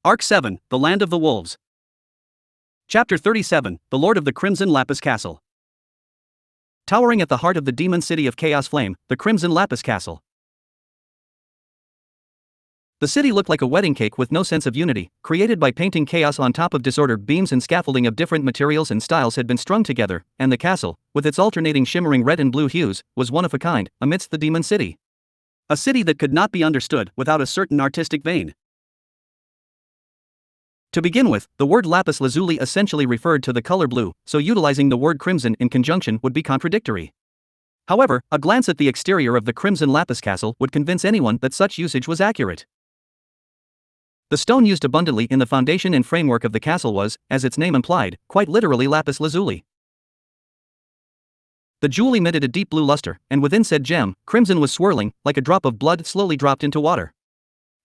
Arc 7, The Land of the Wolves. Chapter 37, The Lord of the Crimson Lapis Castle. Towering at the heart of the demon city of Chaos Flame, the Crimson Lapis Castle. The city looked like a wedding cake with no sense of unity, created by painting chaos on top of disorder. Beams and scaffolding of different materials and styles had been strung together, and the castle, with its alternating shimmering red and blue hues, was one of a kind, amidst the demon city. A city that could not be understood without a certain artistic vein. To begin with, the word lapis lazuli essentially referred to the color blue, so utilizing the word crimson in conjunction would be contradictory. However, a glance at the exterior of the Crimson Lapis Castle would convince anyone that such usage was accurate. The stone used abundantly in the foundation and framework of the castle was, as its name implied, quite literally lapis lazuli. The jewel emitted a deep blue luster, and within said gem, crimson was swirling, like a drop of blood slowly dropped into water.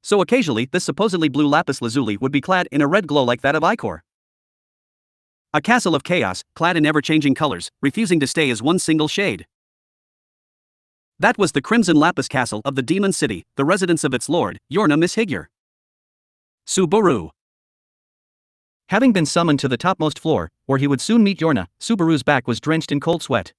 So occasionally, this supposedly blue lapis lazuli would be clad in a red glow like that of ichor. A castle of chaos, clad in ever-changing colors, refusing to stay as one single shade. That was the Crimson Lapis Castle of the Demon City, the residence of its lord, Yorna Mishigure. Subaru. Having been summoned to the topmost floor, where he would soon meet Yorna, Subaru's back was drenched in cold sweat.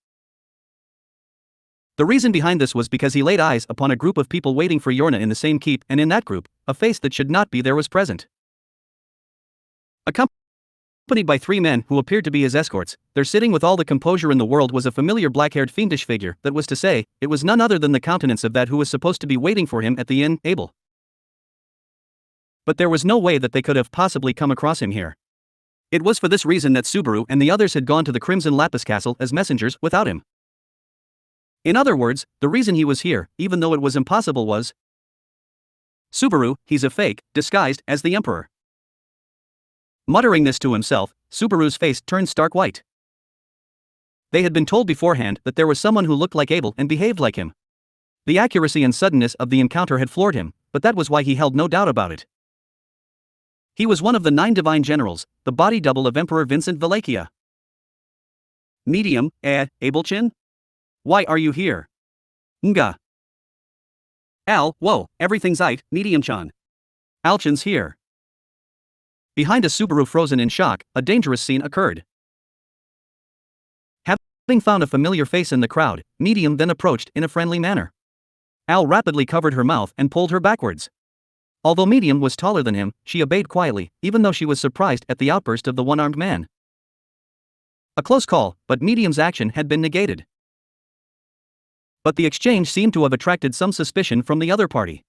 The reason behind this was because he laid eyes upon a group of people waiting for Yorna in the same keep, and in that group, a face that should not be there was present. Accompanied by three men who appeared to be his escorts, there sitting with all the composure in the world was a familiar black-haired fiendish figure, that was to say, it was none other than the countenance of that who was supposed to be waiting for him at the inn, Abel. But there was no way that they could have possibly come across him here. It was for this reason that Subaru and the others had gone to the Crimson Lapis Castle as messengers without him. In other words, the reason he was here, even though it was impossible, was Subaru, he's a fake, disguised as the Emperor. Muttering this to himself, Subaru's face turned stark white. They had been told beforehand that there was someone who looked like Abel and behaved like him. The accuracy and suddenness of the encounter had floored him, but that was why he held no doubt about it. He was one of the 9 divine generals, the body double of Emperor Vincent Valakia. Medium, Abelchin? Why are you here? Nga. Al, whoa, everything's aight, Medium-chan. Alchin's here. Behind a Subaru frozen in shock, a dangerous scene occurred. Having found a familiar face in the crowd, Medium then approached in a friendly manner. Al rapidly covered her mouth and pulled her backwards. Although Medium was taller than him, she obeyed quietly, even though she was surprised at the outburst of the one-armed man. A close call, but Medium's action had been negated. But the exchange seemed to have attracted some suspicion from the other party.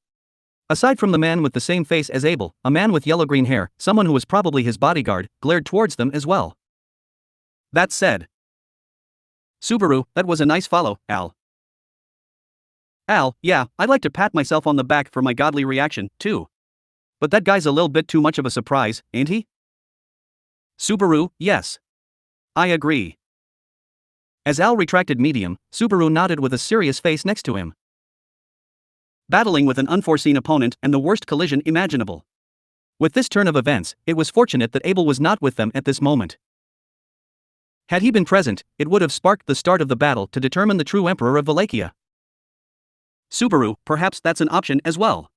Aside from the man with the same face as Abel, a man with yellow-green hair, someone who was probably his bodyguard, glared towards them as well. That said, Subaru, that was a nice follow, Al. Al, yeah, I'd like to pat myself on the back for my godly reaction, too. But that guy's a little bit too much of a surprise, ain't he? Subaru, yes. I agree. As Al retracted Medium, Subaru nodded with a serious face next to him. Battling with an unforeseen opponent and the worst collision imaginable. With this turn of events, it was fortunate that Abel was not with them at this moment. Had he been present, it would have sparked the start of the battle to determine the true Emperor of Valakia. Subaru, perhaps that's an option as well.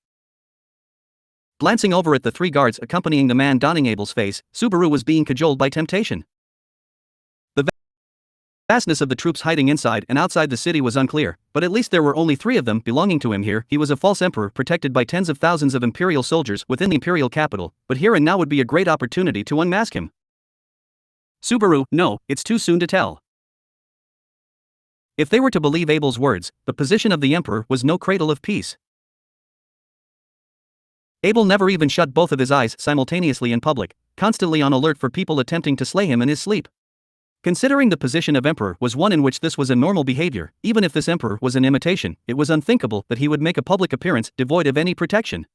Glancing over at the 3 guards accompanying the man donning Abel's face, Subaru was being cajoled by temptation. The vastness of the troops hiding inside and outside the city was unclear, but at least there were only 3 of them belonging to him here. He was a false emperor protected by tens of thousands of imperial soldiers within the imperial capital, but here and now would be a great opportunity to unmask him. Subaru, no, it's too soon to tell. If they were to believe Abel's words, the position of the emperor was no cradle of peace. Abel never even shut both of his eyes simultaneously in public, constantly on alert for people attempting to slay him in his sleep. Considering the position of emperor was one in which this was a normal behavior, even if this emperor was an imitation, it was unthinkable that he would make a public appearance devoid of any protection.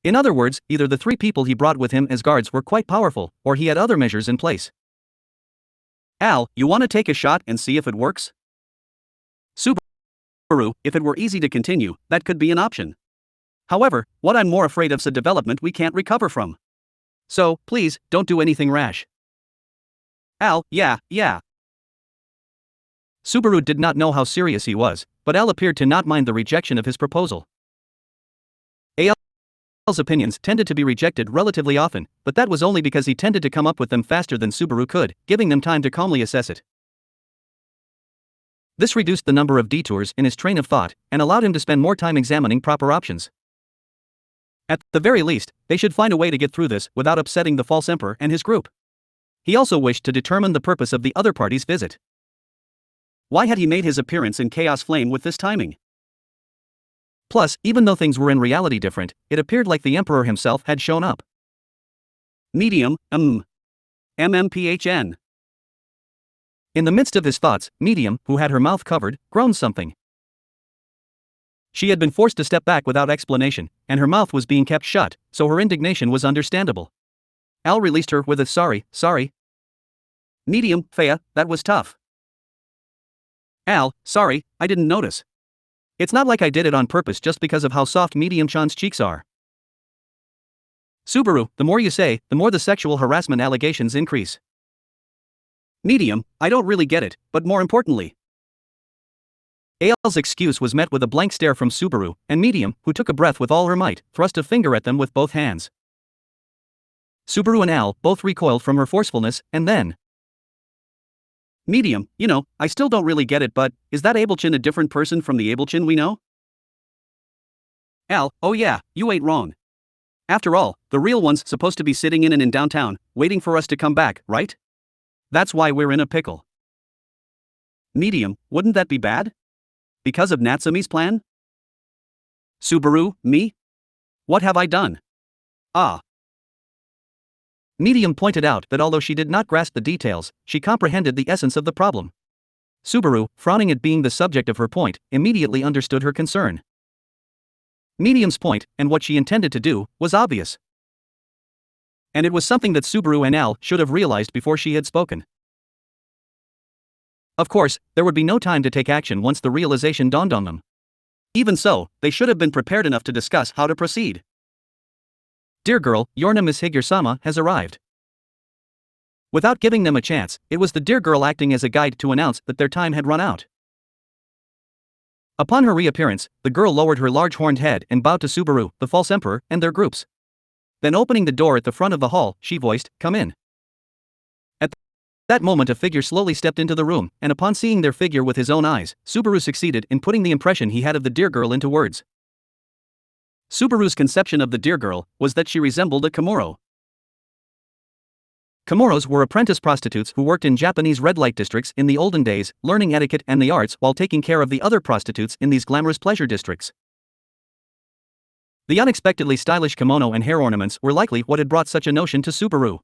In other words, either the 3 people he brought with him as guards were quite powerful, or he had other measures in place. Al, you want to take a shot and see if it works? Subaru, if it were easy to continue, that could be an option. However, what I'm more afraid of's a development we can't recover from. So, please, don't do anything rash. Al, yeah. Subaru did not know how serious he was, but Al appeared to not mind the rejection of his proposal. Al's opinions tended to be rejected relatively often, but that was only because he tended to come up with them faster than Subaru could, giving them time to calmly assess it. This reduced the number of detours in his train of thought, and allowed him to spend more time examining proper options. At the very least, they should find a way to get through this without upsetting the false emperor and his group. He also wished to determine the purpose of the other party's visit. Why had he made his appearance in Chaos Flame with this timing? Plus, even though things were in reality different, it appeared like the emperor himself had shown up. Medium, MMPHN. In the midst of his thoughts, Medium, who had her mouth covered, groaned something. She had been forced to step back without explanation, and her mouth was being kept shut, so her indignation was understandable. Al released her with a sorry. Medium, Fea, that was tough. Al, sorry, I didn't notice. It's not like I did it on purpose just because of how soft Medium-chan's cheeks are. Subaru, the more you say, the more the sexual harassment allegations increase. Medium, I don't really get it, but more importantly. Al's excuse was met with a blank stare from Subaru, and Medium, who took a breath with all her might, thrust a finger at them with both hands. Subaru and Al both recoiled from her forcefulness, and then. Medium, I still don't really get it, but is that Abelchin a different person from the Abelchin we know? Al, oh yeah, you ain't wrong. After all, the real one's supposed to be sitting in downtown, waiting for us to come back, right? That's why we're in a pickle. Medium, wouldn't that be bad? Because of Natsumi's plan? Subaru, me? What have I done? Medium pointed out that although she did not grasp the details, she comprehended the essence of the problem. Subaru, frowning at being the subject of her point, immediately understood her concern. Medium's point, and what she intended to do, was obvious. And it was something that Subaru and Al should have realized before she had spoken. Of course, there would be no time to take action once the realization dawned on them. Even so, they should have been prepared enough to discuss how to proceed. Dear girl, Yorna Miss Higuer-sama has arrived. Without giving them a chance, it was the dear girl acting as a guide to announce that their time had run out. Upon her reappearance, the girl lowered her large horned head and bowed to Subaru, the false emperor, and their groups. Then opening the door at the front of the hall, she voiced, "Come in." At that moment a figure slowly stepped into the room, and upon seeing their figure with his own eyes, Subaru succeeded in putting the impression he had of the dear girl into words. Subaru's conception of the dear girl was that she resembled a Komoro. Komoros were apprentice prostitutes who worked in Japanese red light districts in the olden days, learning etiquette and the arts while taking care of the other prostitutes in these glamorous pleasure districts. The unexpectedly stylish kimono and hair ornaments were likely what had brought such a notion to Subaru.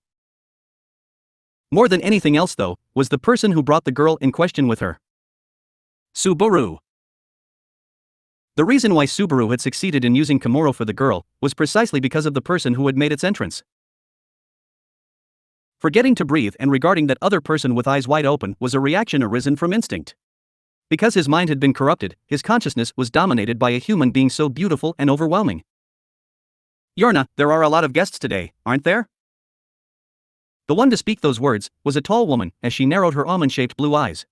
More than anything else, though, was the person who brought the girl in question with her. Subaru. The reason why Subaru had succeeded in using Komoro for the girl was precisely because of the person who had made its entrance. Forgetting to breathe and regarding that other person with eyes wide open was a reaction arisen from instinct. Because his mind had been corrupted, his consciousness was dominated by a human being so beautiful and overwhelming. Yorna, there are a lot of guests today, aren't there? The one to speak those words was a tall woman, as she narrowed her almond-shaped blue eyes.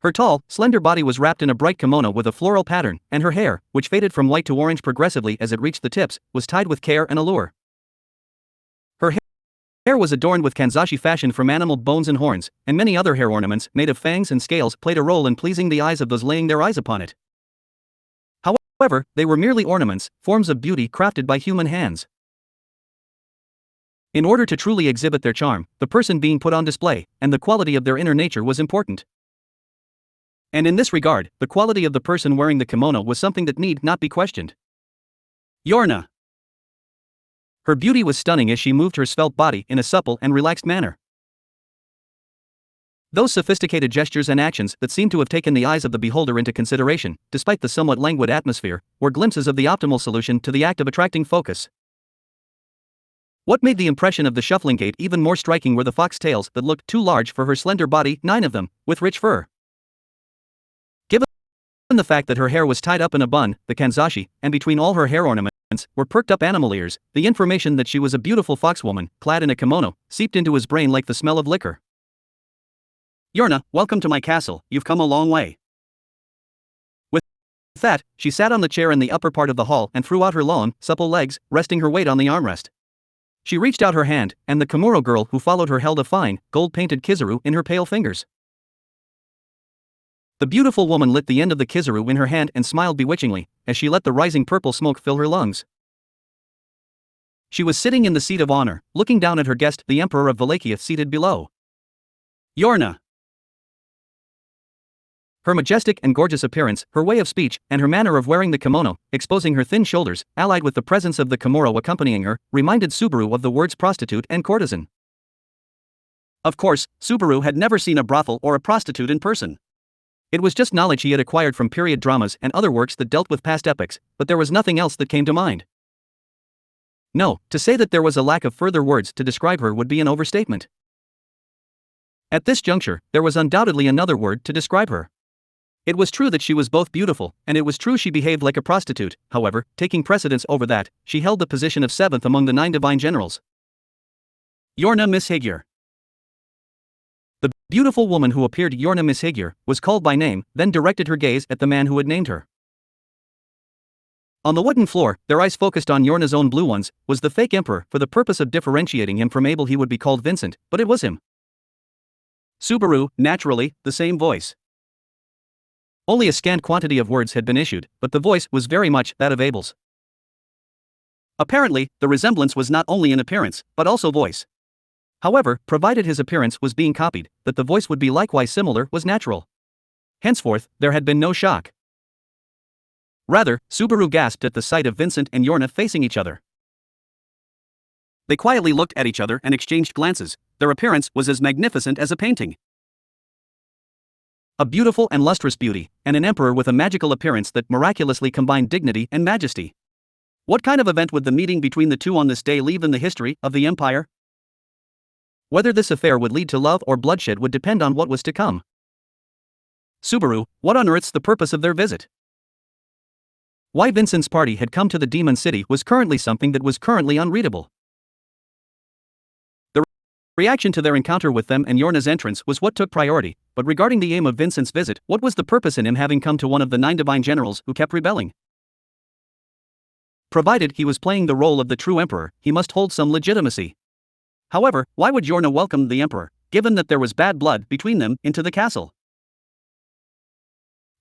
Her tall, slender body was wrapped in a bright kimono with a floral pattern, and her hair, which faded from white to orange progressively as it reached the tips, was tied with care and allure. Her hair was adorned with kanzashi fashioned from animal bones and horns, and many other hair ornaments made of fangs and scales played a role in pleasing the eyes of those laying their eyes upon it. However, they were merely ornaments, forms of beauty crafted by human hands. In order to truly exhibit their charm, the person being put on display, and the quality of their inner nature was important. And in this regard, the quality of the person wearing the kimono was something that need not be questioned. Yorna. Her beauty was stunning as she moved her svelte body in a supple and relaxed manner. Those sophisticated gestures and actions that seemed to have taken the eyes of the beholder into consideration, despite the somewhat languid atmosphere, were glimpses of the optimal solution to the act of attracting focus. What made the impression of the shuffling gait even more striking were the foxtails that looked too large for her slender body, 9 of them, with rich fur. Given the fact that her hair was tied up in a bun, the kanzashi, and between all her hair ornaments, were perked up animal ears, the information that she was a beautiful foxwoman, clad in a kimono, seeped into his brain like the smell of liquor. Yorna, welcome to my castle, you've come a long way. With that, she sat on the chair in the upper part of the hall and threw out her long, supple legs, resting her weight on the armrest. She reached out her hand, and the Komuro girl who followed her held a fine, gold-painted kizaru in her pale fingers. The beautiful woman lit the end of the kizaru in her hand and smiled bewitchingly, as she let the rising purple smoke fill her lungs. She was sitting in the seat of honor, looking down at her guest, the Emperor of Wallachia, seated below. Yorna! Her majestic and gorgeous appearance, her way of speech, and her manner of wearing the kimono, exposing her thin shoulders, allied with the presence of the Komuro accompanying her, reminded Subaru of the words prostitute and courtesan. Of course, Subaru had never seen a brothel or a prostitute in person. It was just knowledge he had acquired from period dramas and other works that dealt with past epochs, but there was nothing else that came to mind. No, to say that there was a lack of further words to describe her would be an overstatement. At this juncture, there was undoubtedly another word to describe her. It was true that she was both beautiful, and it was true she behaved like a prostitute. However, taking precedence over that, she held the position of 7th among the 9 divine generals. Yorna Mishigyur. The beautiful woman who appeared Yorna Mishigyur was called by name, then directed her gaze at the man who had named her. On the wooden floor, their eyes focused on Yorna's own blue ones, was the fake emperor. For the purpose of differentiating him from Abel, he would be called Vincent, but it was him. Subaru, naturally, the same voice. Only a scant quantity of words had been issued, but the voice was very much that of Abel's. Apparently, the resemblance was not only in appearance, but also voice. However, provided his appearance was being copied, that the voice would be likewise similar was natural. Henceforth, there had been no shock. Rather, Subaru gasped at the sight of Vincent and Yorna facing each other. They quietly looked at each other and exchanged glances. Their appearance was as magnificent as a painting. A beautiful and lustrous beauty, and an emperor with a magical appearance that miraculously combined dignity and majesty. What kind of event would the meeting between the two on this day leave in the history of the empire? Whether this affair would lead to love or bloodshed would depend on what was to come. Subaru, what on earth's the purpose of their visit? Why Vincent's party had come to the Demon City was currently something that was currently unreadable. The reaction to their encounter with them and Yorna's entrance was what took priority, but regarding the aim of Vincent's visit, what was the purpose in him having come to one of the 9 divine generals who kept rebelling? Provided he was playing the role of the true emperor, he must hold some legitimacy. However, why would Yorna welcome the emperor, given that there was bad blood between them, into the castle?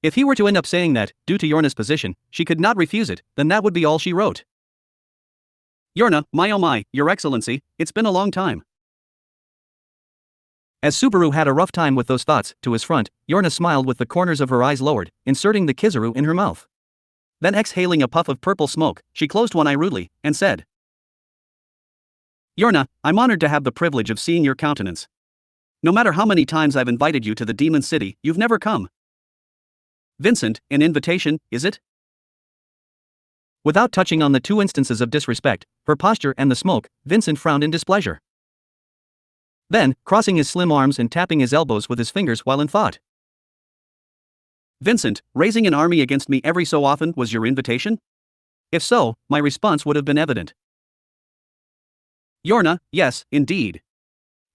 If he were to end up saying that, due to Yorna's position, she could not refuse it, then that would be all she wrote. Yorna, my oh my, your excellency, it's been a long time. As Subaru had a rough time with those thoughts, to his front, Yorna smiled with the corners of her eyes lowered, inserting the kizaru in her mouth. Then exhaling a puff of purple smoke, she closed one eye rudely, and said, Yorna, I'm honored to have the privilege of seeing your countenance. No matter how many times I've invited you to the Demon City, you've never come. Vincent, an invitation, is it? Without touching on the 2 instances of disrespect, her posture and the smoke, Vincent frowned in displeasure. Then, crossing his slim arms and tapping his elbows with his fingers while in thought. Vincent, raising an army against me every so often was your invitation? If so, my response would have been evident. Yorna, yes, indeed.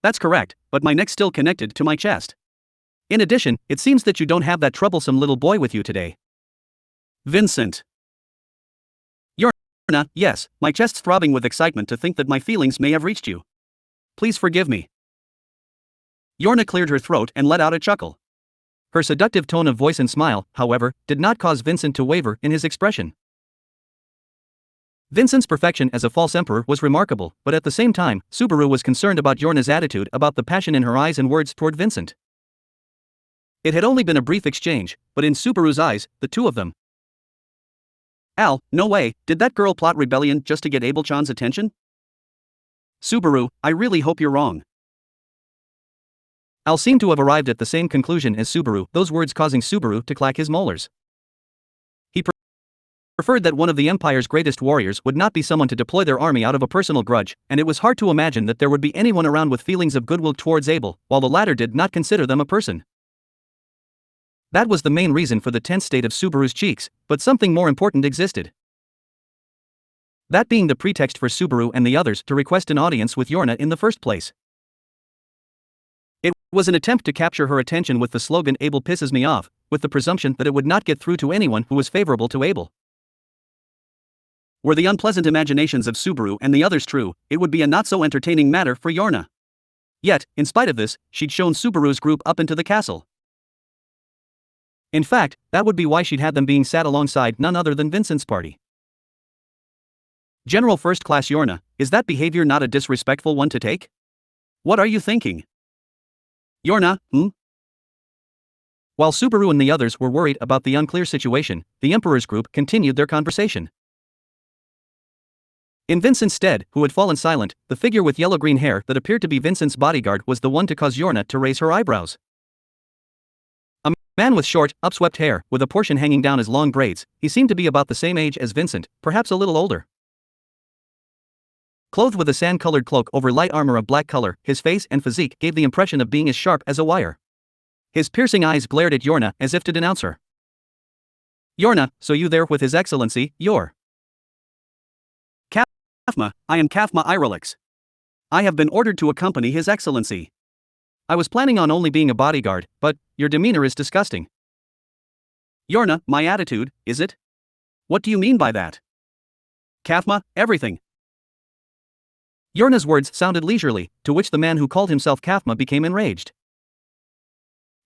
That's correct, but my neck's still connected to my chest. In addition, it seems that you don't have that troublesome little boy with you today. Vincent. Yorna, yes, my chest's throbbing with excitement to think that my feelings may have reached you. Please forgive me. Yorna cleared her throat and let out a chuckle. Her seductive tone of voice and smile, however, did not cause Vincent to waver in his expression. Vincent's perfection as a false emperor was remarkable, but at the same time, Subaru was concerned about Yorna's attitude, about the passion in her eyes and words toward Vincent. It had only been a brief exchange, but in Subaru's eyes, the two of them. Al, no way, did that girl plot rebellion just to get Abel-chan's attention? Subaru, I really hope you're wrong. Al seemed to have arrived at the same conclusion as Subaru, those words causing Subaru to clack his molars. He preferred that one of the Empire's greatest warriors would not be someone to deploy their army out of a personal grudge, and it was hard to imagine that there would be anyone around with feelings of goodwill towards Abel, while the latter did not consider them a person. That was the main reason for the tense state of Subaru's cheeks, but something more important existed. That being the pretext for Subaru and the others to request an audience with Yorna in the first place. It was an attempt to capture her attention with the slogan "Abel pisses me off," with the presumption that it would not get through to anyone who was favorable to Abel. Were the unpleasant imaginations of Subaru and the others true, it would be a not-so-entertaining matter for Yorna. Yet, in spite of this, she'd shown Subaru's group up into the castle. In fact, that would be why she'd had them being sat alongside none other than Vincent's party. General First Class Yorna, is that behavior not a disrespectful one to take? What are you thinking? Yorna, While Subaru and the others were worried about the unclear situation, the Emperor's group continued their conversation. In Vincent's stead, who had fallen silent, the figure with yellow-green hair that appeared to be Vincent's bodyguard was the one to cause Yorna to raise her eyebrows. A man with short, upswept hair, with a portion hanging down as long braids, he seemed to be about the same age as Vincent, perhaps a little older. Clothed with a sand-colored cloak over light armor of black color, his face and physique gave the impression of being as sharp as a wire. His piercing eyes glared at Yorna as if to denounce her. Yorna, so you there with His Excellency, Yor. Kafma, I am Kafma Irelix. I have been ordered to accompany His Excellency. I was planning on only being a bodyguard, but your demeanor is disgusting. Yorna, my attitude, is it? What do you mean by that? Kafma, everything. Yorna's words sounded leisurely, to which the man who called himself Kafma became enraged.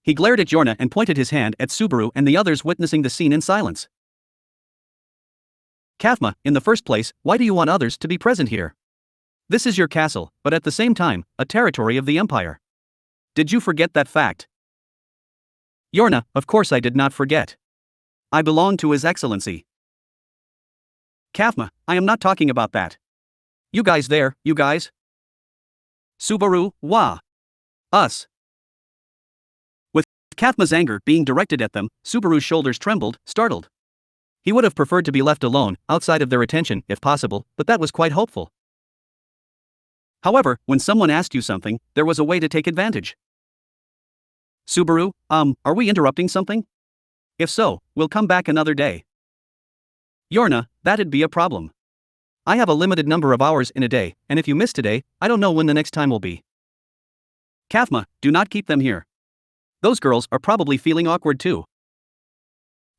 He glared at Yorna and pointed his hand at Subaru and the others witnessing the scene in silence. Kafma, in the first place, why do you want others to be present here? This is your castle, but at the same time, a territory of the Empire. Did you forget that fact? Yorna, of course I did not forget. I belong to His Excellency. Kafma, I am not talking about that. You guys there, you guys? Subaru, wah. Us. With Kafma's anger being directed at them, Subaru's shoulders trembled, startled. He would have preferred to be left alone, outside of their attention, if possible, but that was quite hopeful. However, when someone asked you something, there was a way to take advantage. Subaru, are we interrupting something? If so, we'll come back another day. Yorna, that'd be a problem. I have a limited number of hours in a day, and if you miss today, I don't know when the next time will be. Kafma, do not keep them here. Those girls are probably feeling awkward too.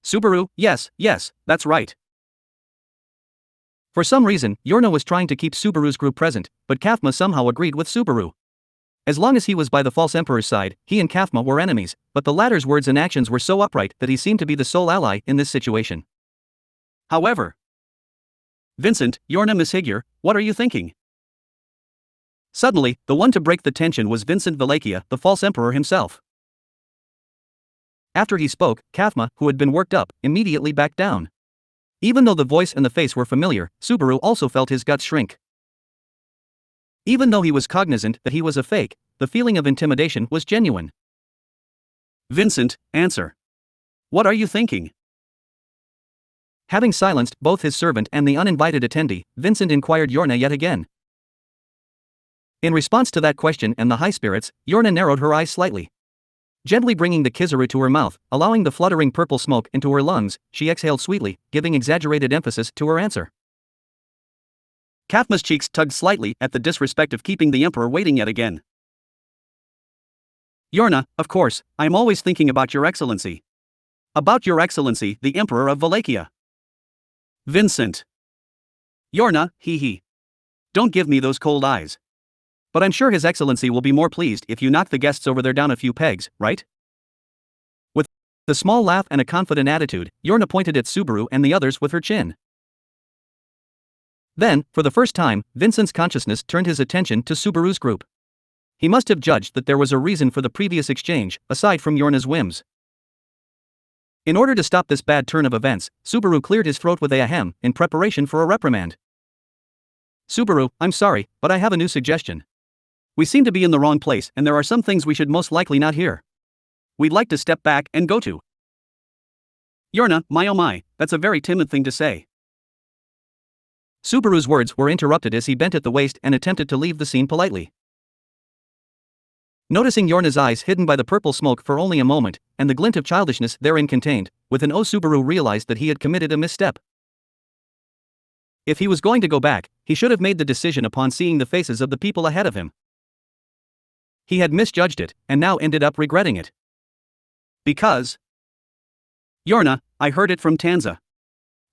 Subaru, yes, that's right. For some reason, Yorna was trying to keep Subaru's group present, but Kafma somehow agreed with Subaru. As long as he was by the false emperor's side, he and Kafma were enemies, but the latter's words and actions were so upright that he seemed to be the sole ally in this situation. However, Vincent, Yorna Mishigure, what are you thinking? Suddenly, the one to break the tension was Vincent Valekia, the false emperor himself. After he spoke, Kafma, who had been worked up, immediately backed down. Even though the voice and the face were familiar, Subaru also felt his guts shrink. Even though he was cognizant that he was a fake, the feeling of intimidation was genuine. Vincent, answer. What are you thinking? Having silenced both his servant and the uninvited attendee, Vincent inquired Yorna yet again. In response to that question and the high spirits, Yorna narrowed her eyes slightly. Gently bringing the kizaru to her mouth, allowing the fluttering purple smoke into her lungs, she exhaled sweetly, giving exaggerated emphasis to her answer. Kafma's cheeks tugged slightly at the disrespect of keeping the emperor waiting yet again. Yorna, of course, I am always thinking about your excellency. About your excellency, the emperor of Wallachia. Vincent. Yorna, hee. Don't give me those cold eyes. But I'm sure His Excellency will be more pleased if you knock the guests over there down a few pegs, right? With a small laugh and a confident attitude, Yorna pointed at Subaru and the others with her chin. Then, for the first time, Vincent's consciousness turned his attention to Subaru's group. He must have judged that there was a reason for the previous exchange, aside from Yorna's whims. In order to stop this bad turn of events, Subaru cleared his throat with a ahem, in preparation for a reprimand. Subaru, I'm sorry, but I have a new suggestion. We seem to be in the wrong place and there are some things we should most likely not hear. We'd like to step back and go to. Yorna, my oh my, that's a very timid thing to say. Subaru's words were interrupted as he bent at the waist and attempted to leave the scene politely. Noticing Yorna's eyes hidden by the purple smoke for only a moment, and the glint of childishness therein contained, with an Subaru realized that he had committed a misstep. If he was going to go back, he should have made the decision upon seeing the faces of the people ahead of him. He had misjudged it, and now ended up regretting it. Because Yorna, I heard it from Tanza.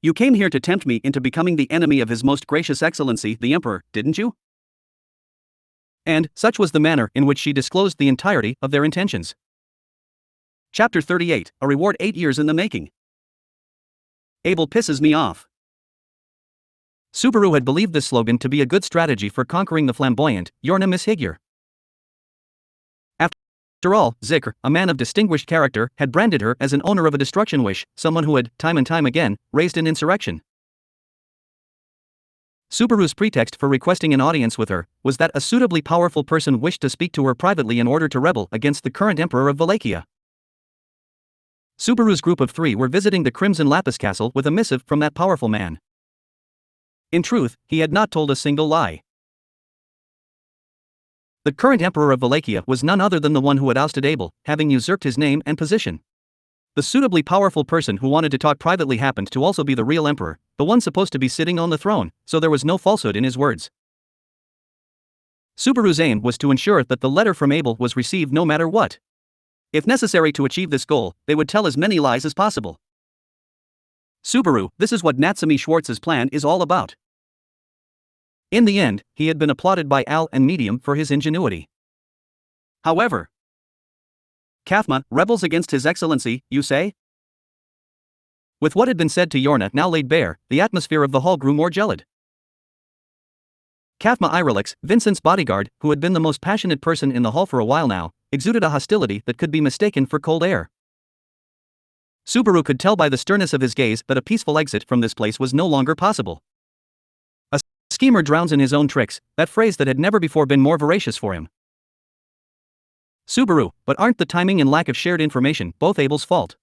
You came here to tempt me into becoming the enemy of His Most Gracious Excellency, the Emperor, didn't you? And such was the manner in which she disclosed the entirety of their intentions. Chapter 38, A Reward 8 Years in the Making. Abel pisses me off. Subaru had believed this slogan to be a good strategy for conquering the flamboyant, Yorna Mishigyur. After all, Zikr, a man of distinguished character, had branded her as an owner of a destruction wish, someone who had, time and time again, raised an insurrection. Subaru's pretext for requesting an audience with her was that a suitably powerful person wished to speak to her privately in order to rebel against the current emperor of Wallachia. Subaru's group of 3 were visiting the Crimson Lapis castle with a missive from that powerful man. In truth, he had not told a single lie. The current emperor of Wallachia was none other than the one who had ousted Abel, having usurped his name and position. The suitably powerful person who wanted to talk privately happened to also be the real emperor, the one supposed to be sitting on the throne, so there was no falsehood in his words. Subaru's aim was to ensure that the letter from Abel was received no matter what. If necessary to achieve this goal, they would tell as many lies as possible. Subaru, this is what Natsumi Schwartz's plan is all about. In the end, he had been applauded by Al and Medium for his ingenuity. However, Kafma, rebels against His Excellency, you say? With what had been said to Yorna now laid bare, the atmosphere of the hall grew more gelid. Kafma Irelix, Vincent's bodyguard, who had been the most passionate person in the hall for a while now, exuded a hostility that could be mistaken for cold air. Subaru could tell by the sternness of his gaze that a peaceful exit from this place was no longer possible. A schemer drowns in his own tricks, that phrase that had never before been more voracious for him. Subaru, but aren't the timing and lack of shared information both Abel's fault?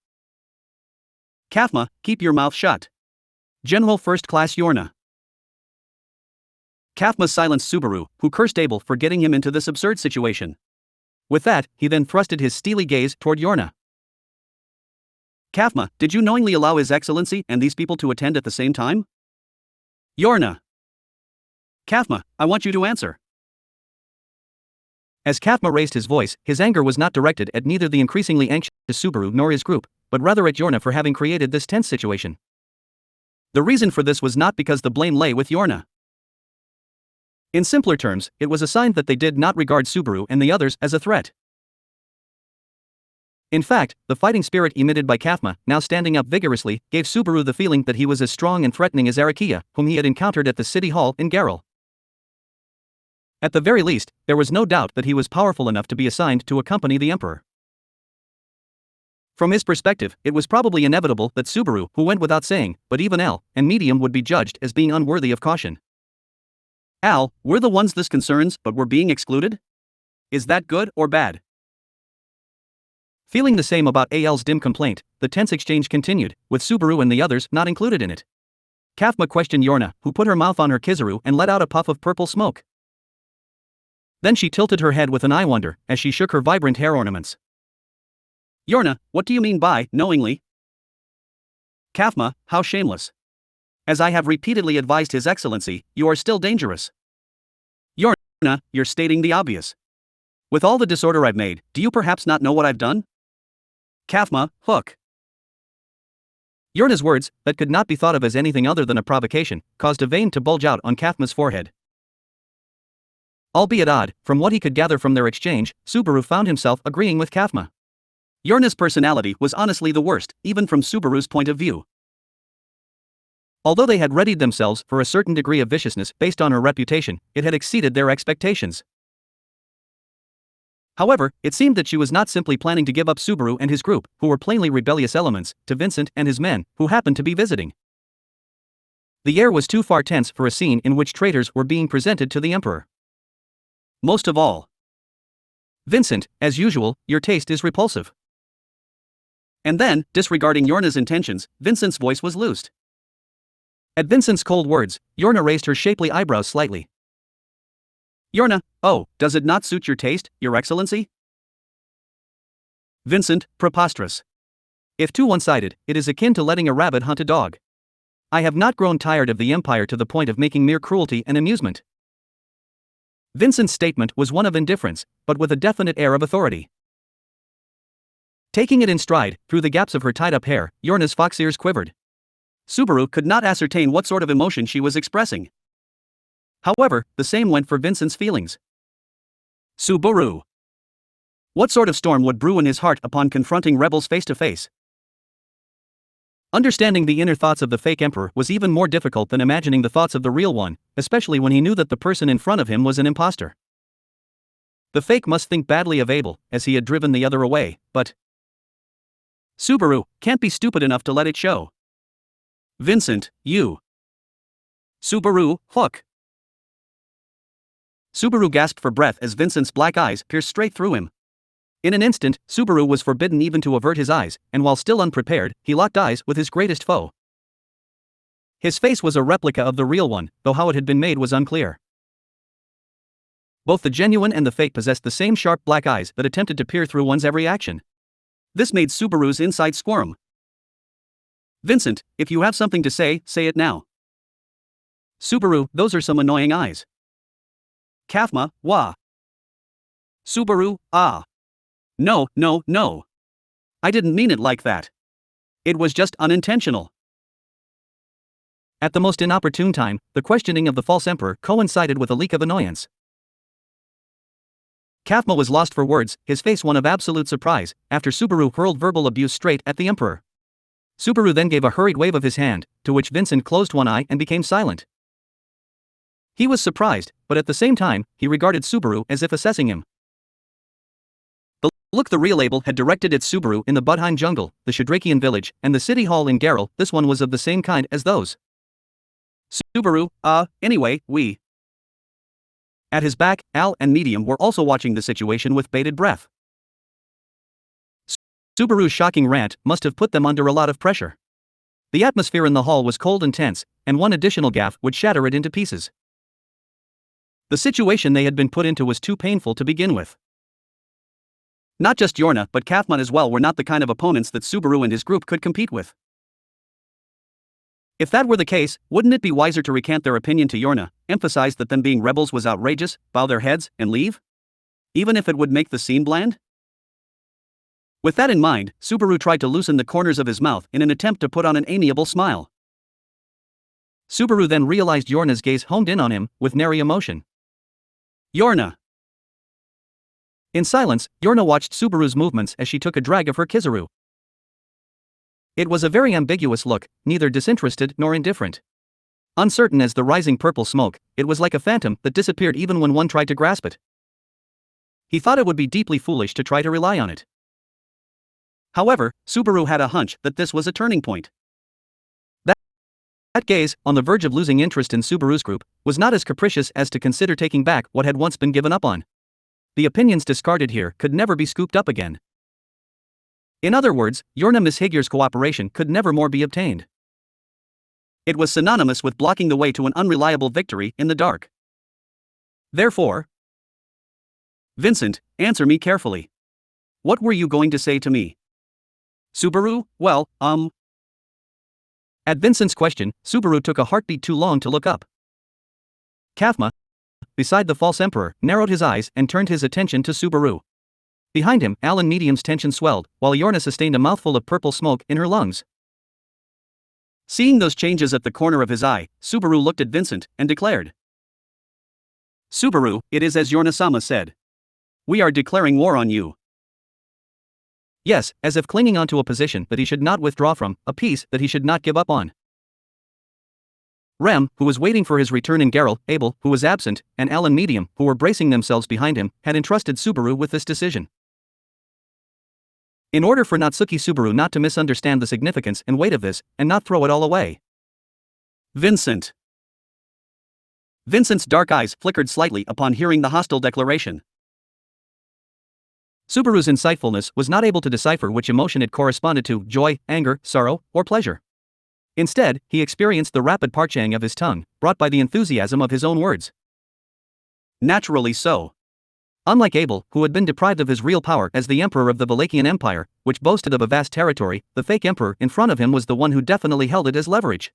Kafma, keep your mouth shut. General First Class Yorna. Kafma silenced Subaru, who cursed Abel for getting him into this absurd situation. With that, he then thrusted his steely gaze toward Yorna. Kafma, did you knowingly allow His Excellency and these people to attend at the same time? Yorna. Kafma, I want you to answer. As Kafma raised his voice, his anger was not directed at neither the increasingly anxious Subaru nor his group, but rather at Yorna for having created this tense situation. The reason for this was not because the blame lay with Yorna. In simpler terms, it was a sign that they did not regard Subaru and the others as a threat. In fact, the fighting spirit emitted by Kafma, now standing up vigorously, gave Subaru the feeling that he was as strong and threatening as Arakia, whom he had encountered at the city hall in Garel. At the very least, there was no doubt that he was powerful enough to be assigned to accompany the emperor. From his perspective, it was probably inevitable that Subaru, who went without saying, but even Al and Medium would be judged as being unworthy of caution. Al, we're the ones this concerns, but we're being excluded? Is that good or bad? Feeling the same about Al's dim complaint, the tense exchange continued, with Subaru and the others not included in it. Kafma questioned Yorna, who put her mouth on her kizaru and let out a puff of purple smoke. Then she tilted her head with an eye wonder, as she shook her vibrant hair ornaments. Yorna, what do you mean by knowingly? Kafma, how shameless. As I have repeatedly advised His Excellency, you are still dangerous. Yorna, you're stating the obvious. With all the disorder I've made, do you perhaps not know what I've done? Kafma, hook. Yorna's words, that could not be thought of as anything other than a provocation, caused a vein to bulge out on Kafma's forehead. Albeit odd, from what he could gather from their exchange, Subaru found himself agreeing with Kafma. Yorna's personality was honestly the worst, even from Subaru's point of view. Although they had readied themselves for a certain degree of viciousness based on her reputation, it had exceeded their expectations. However, it seemed that she was not simply planning to give up Subaru and his group, who were plainly rebellious elements, to Vincent and his men, who happened to be visiting. The air was too far tense for a scene in which traitors were being presented to the emperor. Most of all, Vincent, as usual, your taste is repulsive. And then, disregarding Yorna's intentions, Vincent's voice was loosed. At Vincent's cold words, Yorna raised her shapely eyebrows slightly. Yorna, oh, does it not suit your taste, Your Excellency? Vincent, preposterous. If too one-sided, it is akin to letting a rabbit hunt a dog. I have not grown tired of the Empire to the point of making mere cruelty an amusement. Vincent's statement was one of indifference, but with a definite air of authority. Taking it in stride, through the gaps of her tied-up hair, Yorna's fox ears quivered. Subaru could not ascertain what sort of emotion she was expressing. However, the same went for Vincent's feelings. Subaru. What sort of storm would brew in his heart upon confronting rebels face to face? Understanding the inner thoughts of the fake emperor was even more difficult than imagining the thoughts of the real one, especially when he knew that the person in front of him was an imposter. The fake must think badly of Abel, as he had driven the other away, but Subaru can't be stupid enough to let it show. Vincent, you. Subaru, hook. Subaru gasped for breath as Vincent's black eyes pierced straight through him. In an instant, Subaru was forbidden even to avert his eyes, and while still unprepared, he locked eyes with his greatest foe. His face was a replica of the real one, though how it had been made was unclear. Both the genuine and the fake possessed the same sharp black eyes that attempted to peer through one's every action. This made Subaru's inside squirm. Vincent, if you have something to say it now. Subaru, those are some annoying eyes. Kafma, wah. Subaru, ah. No, no, no. I didn't mean it like that. It was just unintentional. At the most inopportune time, the questioning of the false emperor coincided with a leak of annoyance. Kafma was lost for words, his face one of absolute surprise, after Subaru hurled verbal abuse straight at the emperor. Subaru then gave a hurried wave of his hand, to which Vincent closed one eye and became silent. He was surprised, but at the same time, he regarded Subaru as if assessing him. The look the real Abel had directed at Subaru in the Budheim jungle, the Shadrakian village, and the city hall in Geralt, this one was of the same kind as those. Subaru, anyway, we. At his back, Al and Medium were also watching the situation with bated breath. Subaru's shocking rant must have put them under a lot of pressure. The atmosphere in the hall was cold and tense, and one additional gaffe would shatter it into pieces. The situation they had been put into was too painful to begin with. Not just Yorna but Kathman as well were not the kind of opponents that Subaru and his group could compete with. If that were the case, wouldn't it be wiser to recant their opinion to Yorna, emphasize that them being rebels was outrageous, bow their heads, and leave? Even if it would make the scene bland? With that in mind, Subaru tried to loosen the corners of his mouth in an attempt to put on an amiable smile. Subaru then realized Yorna's gaze homed in on him, with nary emotion. Yorna! In silence, Yorna watched Subaru's movements as she took a drag of her Kizaru. It was a very ambiguous look, neither disinterested nor indifferent. Uncertain as the rising purple smoke, it was like a phantom that disappeared even when one tried to grasp it. He thought it would be deeply foolish to try to rely on it. However, Subaru had a hunch that this was a turning point. That gaze, on the verge of losing interest in Subaru's group, was not as capricious as to consider taking back what had once been given up on. The opinions discarded here could never be scooped up again. In other words, Yorna Mishigir's cooperation could never more be obtained. It was synonymous with blocking the way to an unreliable victory in the dark. Therefore, Vincent, answer me carefully. What were you going to say to me? Subaru, well, At Vincent's question, Subaru took a heartbeat too long to look up. Kafma, beside the false emperor, narrowed his eyes and turned his attention to Subaru. Behind him, Alan Medium's tension swelled, while Yorna sustained a mouthful of purple smoke in her lungs. Seeing those changes at the corner of his eye, Subaru looked at Vincent and declared. Subaru, it is as Yorna-sama said. We are declaring war on you. Yes, as if clinging onto a position that he should not withdraw from, a peace that he should not give up on. Rem, who was waiting for his return in Geralt, Abel, who was absent, and Alan Medium, who were bracing themselves behind him, had entrusted Subaru with this decision. In order for Natsuki Subaru not to misunderstand the significance and weight of this, and not throw it all away. Vincent. Vincent's dark eyes flickered slightly upon hearing the hostile declaration. Subaru's insightfulness was not able to decipher which emotion it corresponded to, joy, anger, sorrow, or pleasure. Instead, he experienced the rapid parching of his tongue, brought by the enthusiasm of his own words. Naturally so. Unlike Abel, who had been deprived of his real power as the emperor of the Valachian Empire, which boasted of a vast territory, the fake emperor in front of him was the one who definitely held it as leverage.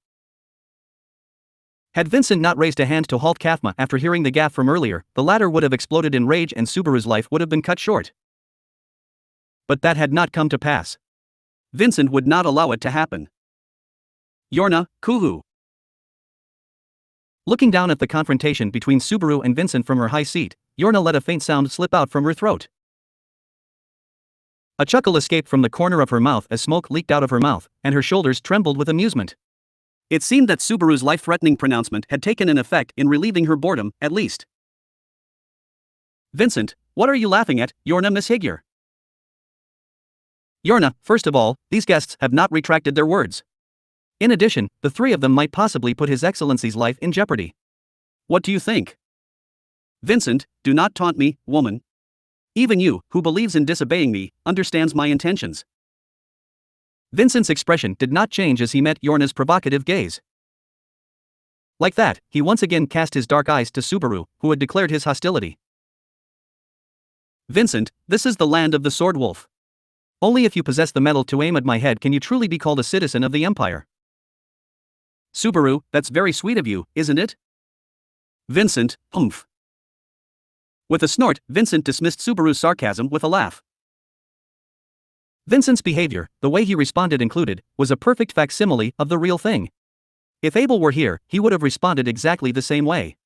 Had Vincent not raised a hand to halt Kafma after hearing the gaffe from earlier, the latter would have exploded in rage and Subaru's life would have been cut short. But that had not come to pass. Vincent would not allow it to happen. Yorna, Kuhu. Looking down at the confrontation between Subaru and Vincent from her high seat, Yorna let a faint sound slip out from her throat. A chuckle escaped from the corner of her mouth as smoke leaked out of her mouth, and her shoulders trembled with amusement. It seemed that Subaru's life-threatening pronouncement had taken an effect in relieving her boredom, at least. Vincent, what are you laughing at, Yorna mishegar? Yorna, first of all, these guests have not retracted their words. In addition, the three of them might possibly put His Excellency's life in jeopardy. What do you think? Vincent, do not taunt me, woman. Even you, who believes in disobeying me, understands my intentions. Vincent's expression did not change as he met Yorna's provocative gaze. Like that, he once again cast his dark eyes to Subaru, who had declared his hostility. Vincent, this is the land of the Sword Wolf. Only if you possess the metal to aim at my head can you truly be called a citizen of the Empire. Subaru, that's very sweet of you, isn't it? Vincent, humph. With a snort, Vincent dismissed Subaru's sarcasm with a laugh. Vincent's behavior, the way he responded included, was a perfect facsimile of the real thing. If Abel were here, he would have responded exactly the same way.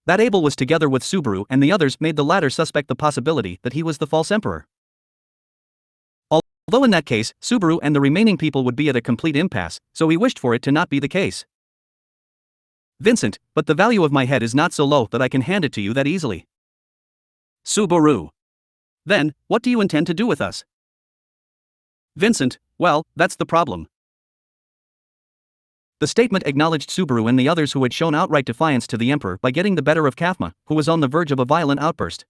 That Abel was together with Subaru and the others made the latter suspect the possibility that he was the false emperor. Although in that case, Subaru and the remaining people would be at a complete impasse, so he wished for it to not be the case. Vincent, but the value of my head is not so low that I can hand it to you that easily. Subaru. Then, what do you intend to do with us? Vincent, well, that's the problem. The statement acknowledged Subaru and the others who had shown outright defiance to the emperor by getting the better of Kathma, who was on the verge of a violent outburst.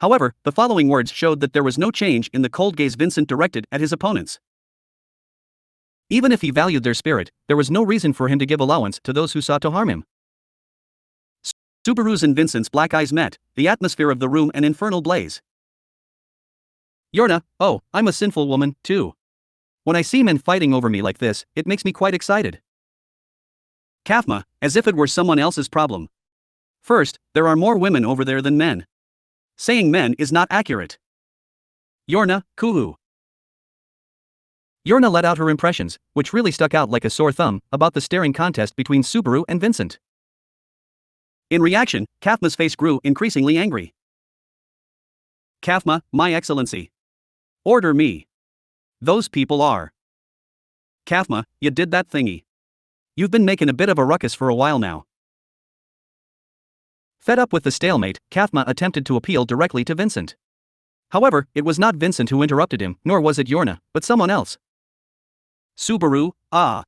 However, the following words showed that there was no change in the cold gaze Vincent directed at his opponents. Even if he valued their spirit, there was no reason for him to give allowance to those who sought to harm him. Subaru's and Vincent's black eyes met, the atmosphere of the room an infernal blaze. Yorna, oh, I'm a sinful woman, too. When I see men fighting over me like this, it makes me quite excited. Kathma, as if it were someone else's problem. First, there are more women over there than men. Saying men is not accurate. Yorna, Kuhu. Yorna let out her impressions, which really stuck out like a sore thumb, about the staring contest between Subaru and Vincent. In reaction, Kathma's face grew increasingly angry. Kathma, my excellency. Order me. Those people are. Kathma, you did that thingy. You've been making a bit of a ruckus for a while now. Fed up with the stalemate, Kathma attempted to appeal directly to Vincent. However, it was not Vincent who interrupted him, nor was it Yorna, but someone else. Subaru, ah.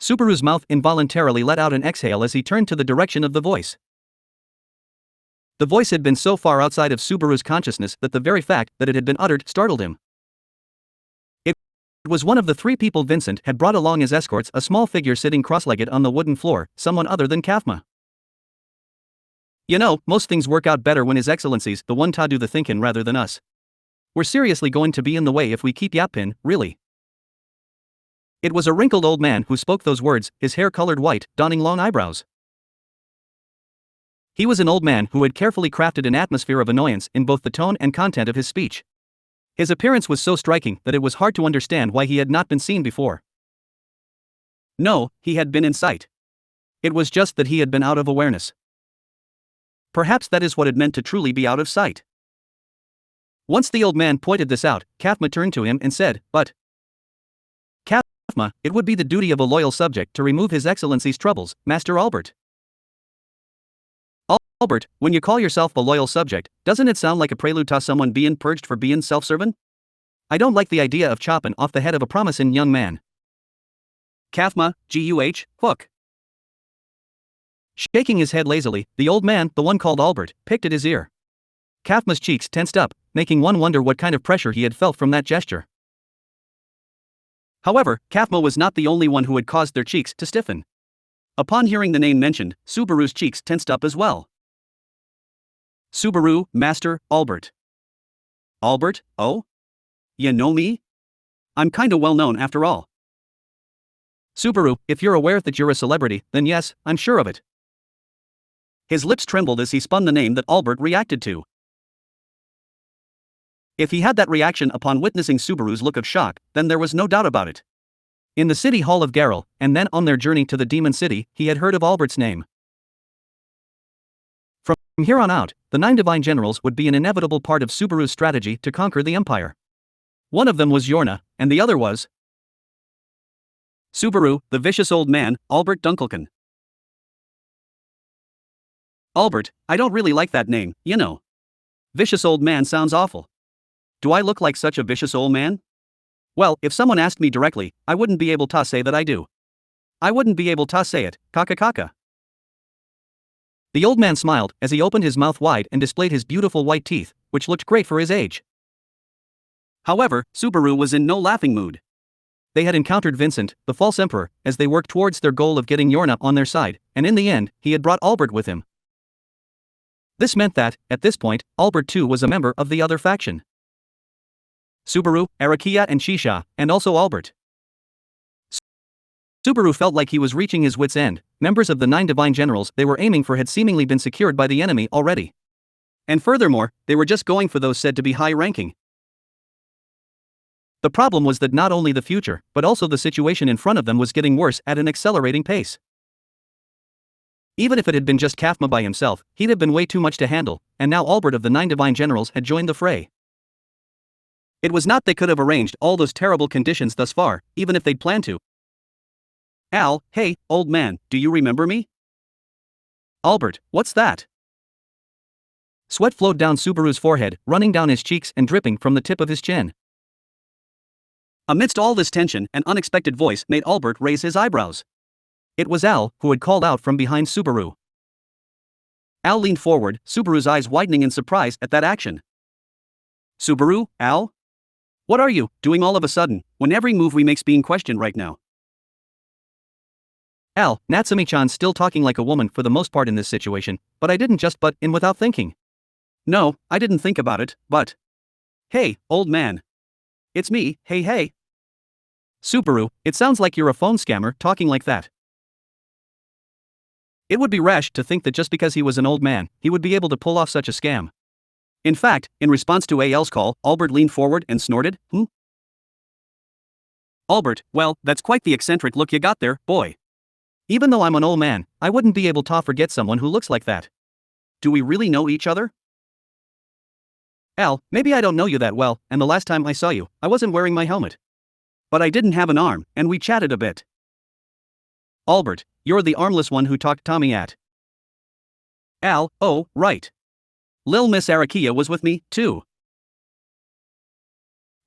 Subaru's mouth involuntarily let out an exhale as he turned to the direction of the voice. The voice had been so far outside of Subaru's consciousness that the very fact that it had been uttered startled him. It was one of the three people Vincent had brought along as escorts, a small figure sitting cross-legged on the wooden floor, someone other than Kathma. You know, most things work out better when His Excellency's the one to do the thinkin' rather than us. We're seriously going to be in the way if we keep yappin', really. It was a wrinkled old man who spoke those words, his hair colored white, donning long eyebrows. He was an old man who had carefully crafted an atmosphere of annoyance in both the tone and content of his speech. His appearance was so striking that it was hard to understand why he had not been seen before. No, he had been in sight. It was just that he had been out of awareness. Perhaps that is what it meant to truly be out of sight. Once the old man pointed this out, Kathma turned to him and said, but Kathma, it would be the duty of a loyal subject to remove His Excellency's troubles, Master Albert. Albert, when you call yourself a loyal subject, doesn't it sound like a prelude to someone being purged for being self-serving? I don't like the idea of chopping off the head of a promising young man. Kathma, hook. Shaking his head lazily, the old man, the one called Albert, picked at his ear. Kathma's cheeks tensed up, making one wonder what kind of pressure he had felt from that gesture. However, Kathma was not the only one who had caused their cheeks to stiffen. Upon hearing the name mentioned, Subaru's cheeks tensed up as well. Subaru, Master, Albert. Albert, oh? You know me? I'm kinda well known after all. Subaru, if you're aware that you're a celebrity, then yes, I'm sure of it. His lips trembled as he spun the name that Albert reacted to. If he had that reaction upon witnessing Subaru's look of shock, then there was no doubt about it. In the city hall of Garel, and then on their journey to the Demon City, he had heard of Albert's name. From here on out, the 9 divine generals would be an inevitable part of Subaru's strategy to conquer the empire. One of them was Yorna, and the other was Subaru, the vicious old man, Albert Dunkelkin. Albert, I don't really like that name, you know. Vicious old man sounds awful. Do I look like such a vicious old man? Well, if someone asked me directly, I wouldn't be able to say that I do. I wouldn't be able to say it, kaka. The old man smiled as he opened his mouth wide and displayed his beautiful white teeth, which looked great for his age. However, Subaru was in no laughing mood. They had encountered Vincent, the false emperor, as they worked towards their goal of getting Yorna on their side, and in the end, he had brought Albert with him. This meant that, at this point, Albert too was a member of the other faction. Subaru, Arakia and Shisha, and also Albert. Subaru felt like he was reaching his wit's end. Members of the 9 divine generals they were aiming for had seemingly been secured by the enemy already. And furthermore, they were just going for those said to be high-ranking. The problem was that not only the future, but also the situation in front of them was getting worse at an accelerating pace. Even if it had been just Kafma by himself, he'd have been way too much to handle, and now Albert of the 9 divine generals had joined the fray. It was not they could have arranged all those terrible conditions thus far, even if they'd planned to. Al, hey, old man, do you remember me? Albert, what's that? Sweat flowed down Subaru's forehead, running down his cheeks and dripping from the tip of his chin. Amidst all this tension, an unexpected voice made Albert raise his eyebrows. It was Al, who had called out from behind Subaru. Al leaned forward, Subaru's eyes widening in surprise at that action. Subaru, Al? What are you doing all of a sudden, when every move we make's being questioned right now? Al, Natsumi-chan's still talking like a woman for the most part in this situation, but I didn't just butt in without thinking. No, I didn't think about it, but... Hey, old man. It's me, hey. Subaru, it sounds like you're a phone scammer talking like that. It would be rash to think that just because he was an old man, he would be able to pull off such a scam. In fact, in response to Al's call, Albert leaned forward and snorted, Albert, well, that's quite the eccentric look you got there, boy. Even though I'm an old man, I wouldn't be able to forget someone who looks like that. Do we really know each other? Al, maybe I don't know you that well, and the last time I saw you, I wasn't wearing my helmet. But I didn't have an arm, and we chatted a bit. Albert, you're the armless one who talked Tommy at. Al, oh, right. Lil Miss Arakia was with me, too.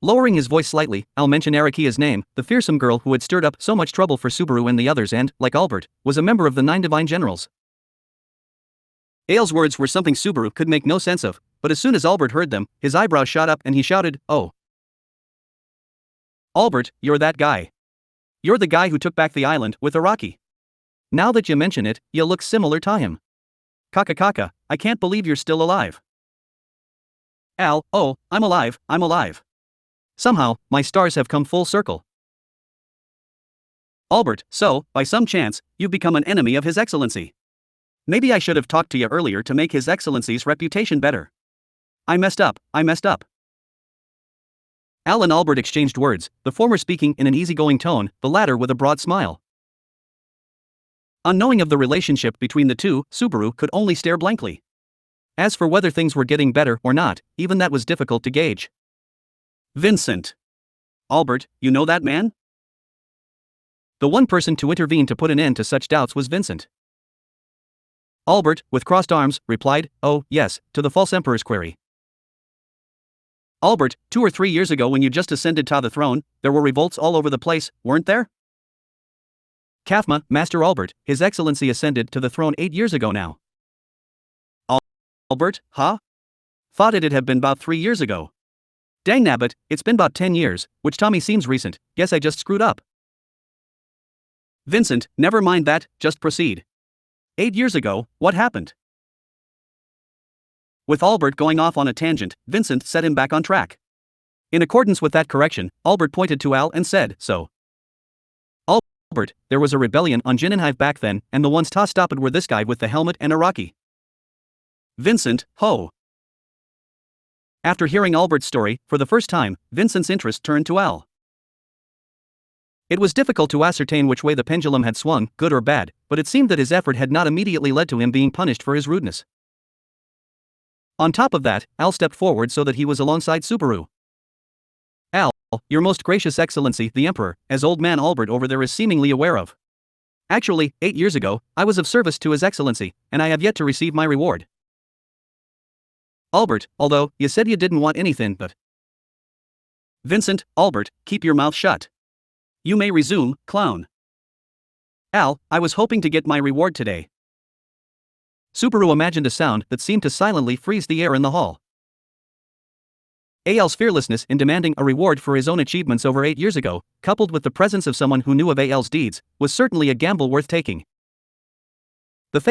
Lowering his voice slightly, Al mentioned Arakia's name, the fearsome girl who had stirred up so much trouble for Subaru and the others and, like Albert, was a member of the 9 divine generals. Al's words were something Subaru could make no sense of, but as soon as Albert heard them, his eyebrows shot up and he shouted, oh. Albert, you're that guy. You're the guy who took back the island with Araki. Now that you mention it, you look similar to him. Kaka, I can't believe you're still alive. Al, oh, I'm alive. Somehow, my stars have come full circle. Albert, so, by some chance, you've become an enemy of His Excellency. Maybe I should have talked to you earlier to make His Excellency's reputation better. I messed up. Al and Albert exchanged words, the former speaking in an easygoing tone, the latter with a broad smile. Unknowing of the relationship between the two, Subaru could only stare blankly. As for whether things were getting better or not, even that was difficult to gauge. Vincent. Albert, you know that man? The one person to intervene to put an end to such doubts was Vincent. Albert, with crossed arms, replied, oh, yes, to the false emperor's query. Albert, 2 or 3 years ago when you just ascended to the throne, there were revolts all over the place, weren't there? Kafma, Master Albert, His Excellency ascended to the throne 8 years ago now. Albert, huh? Thought it'd have been about 3 years ago. Dang nabbit, it's been about 10 years, which Tommy seems recent, guess I just screwed up. Vincent, never mind that, just proceed. 8 years ago, what happened? With Albert going off on a tangent, Vincent set him back on track. In accordance with that correction, Albert pointed to Al and said, so. Albert, there was a rebellion on Jininhive back then, and the ones stopped were this guy with the helmet and Araki. Vincent, ho. After hearing Albert's story, for the first time, Vincent's interest turned to Al. It was difficult to ascertain which way the pendulum had swung, good or bad, but it seemed that his effort had not immediately led to him being punished for his rudeness. On top of that, Al stepped forward so that he was alongside Subaru. Al, your most gracious excellency, the Emperor, as old man Albert over there is seemingly aware of. Actually, 8 years ago, I was of service to his excellency, and I have yet to receive my reward. Albert, although, you said you didn't want anything but. Vincent, Albert, keep your mouth shut. You may resume, clown. Al, I was hoping to get my reward today. Subaru imagined a sound that seemed to silently freeze the air in the hall. Al's fearlessness in demanding a reward for his own achievements over 8 years ago, coupled with the presence of someone who knew of Al's deeds, was certainly a gamble worth taking. The